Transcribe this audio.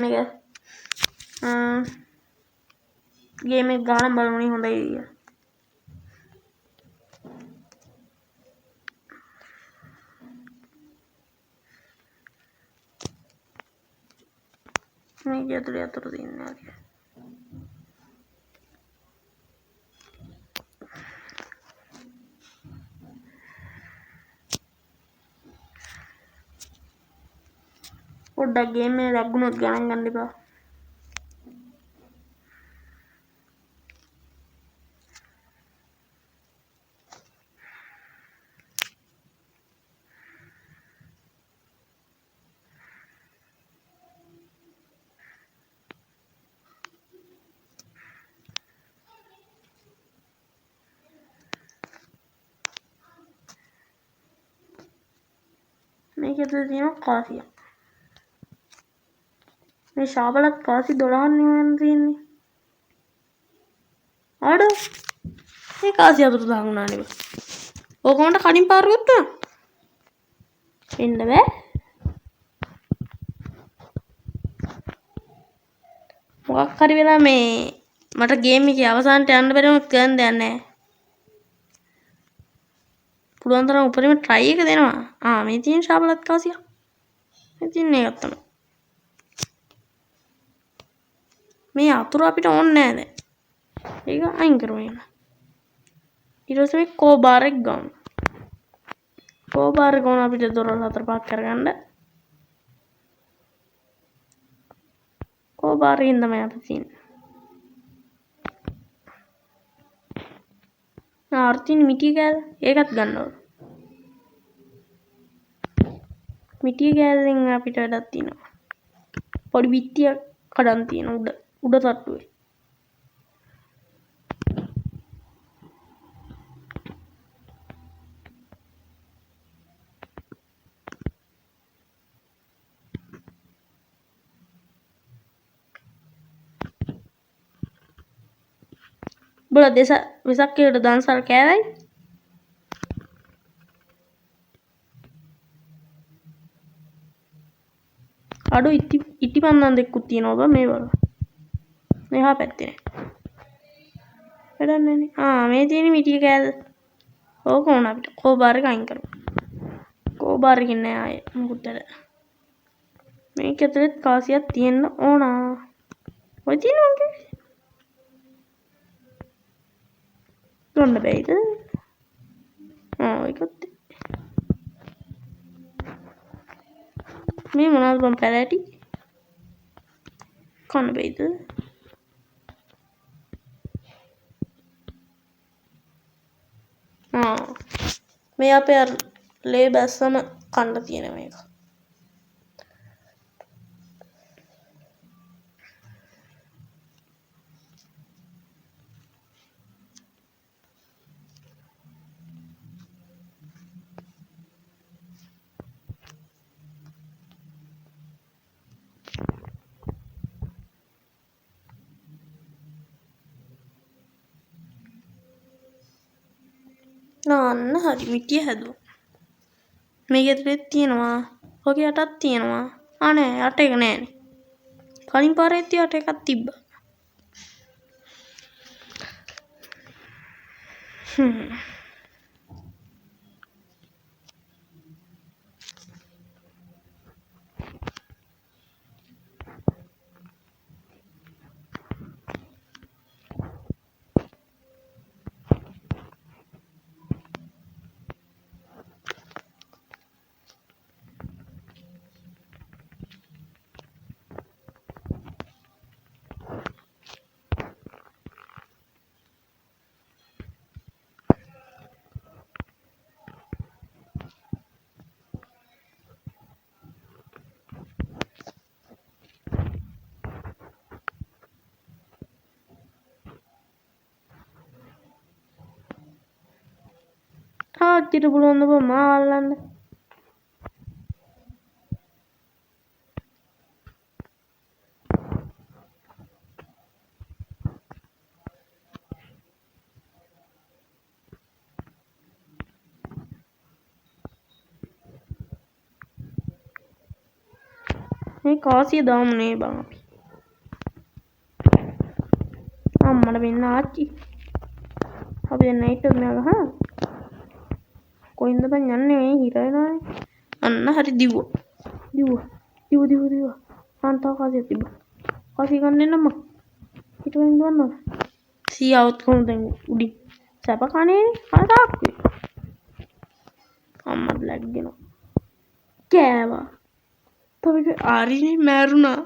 මේක ගේම් එක ගාන බලමුනේ හොඳයි කියලා. මේක ඇතුලේ අතට තියන්නේ නැහැ. පොඩ්ඩක් ගේම් එක ලැබුණොත් ගණන් ගන්න එපා. මේක ඇතුලේ තියෙනවා කාසියක්. මේ ශාබලත් කාසි 12ක් නෙවෙයි තියෙන්නේ. ආඩෝ මේ කාසි අතුරු දහන් වුණානේ බා. ඕකමන්ට කඩින් පාරුවත් උනා. එන්න බෑ. මොකක් හරි වෙලා මේ මට ගේම් එකේ අවසානට යන්න බැරි වුණොත් කරන්න දෙයක් නැහැ. පුළුවන් තරම් උපරිම try එක දෙනවා. මේ තියෙන ශාබලත් කාසිය. මේ තියෙන එකක් තමයි. මේ අතුරු අපිට ඕනේ නැහැ දැන්. ඒක අයින් කරමු එහෙනම්. ඊට පස්සේ මේ කෝබාර් එක ගමු. කෝබාර් එක ඕන අපිට දොරවල් 4-5ක් කරගන්න. කෝබාර් එකෙන් තමයි අපි තියෙන්නේ. ආර්තින් මිටි කෑල්ල ඒකත් ගන්න ඕන. මිටි කෑල්ලෙන් අපිට වැඩක් තියෙනවා. පොඩි බිත්තියක් කඩන් තියෙන උඩ තට්ටුවේ. බල වෙසක් එකට දන්සල් කෑවයි. අඩු ඉටි පන්දන් දෙකකුත් තියෙනවා බා මේ වල. මෙහා පැත්තේ වැඩක් නැහැ. මේ තියෙන මිටි කෑල්ල. ඕක ඕන අපිට. කෝබාර් එක අයින් කරමු. කෝබාර් එකකින් නෑ ආයේ මොකුත් වැඩ. මේක ඇතුලේ කාසියක් තියෙන්න ඕන. ඔය තියෙනවා ගොන්න බෑයිද? ඒකත් මේ මොනවද බම් පැලෑටි කන්න බෑයිද? මේ අපේ ලේ බැස්සම කන්න තියෙන මේක. අන්න හරි මිටිය හැදුවා. මේක ඇතුලේ තියෙනවා. ඔගේ යටත් තියෙනවා. නෑ යට එක නෑනේ. කලින් පාරේ යට එකක් තිබ්බා. තාච්චිට පුළුවන් බා මාව අල්ලන්න. මේ කාසිය දාමුනේ බං අපි. අම්මට වෙන්න ආච්චි. අපි දැන් නයිට් එක මෙයා ගහනවා. කොයින්ද බං යන්නේ මේ හිර වෙනවානේ. අන්න හරි දිව්වා. අන්තා කාසියක් තිබ්බා. කාසිය ගන්න එන්න අම්මා. පිටවෙන් දුවනවා. සීයාවත් කොහොමද දැන් උඩින්. සැප කනේ කතාක් වේ. අම්මා බ්ලැක් දෙනවා. කෑවා. තව ආරිනේ මැරුණා.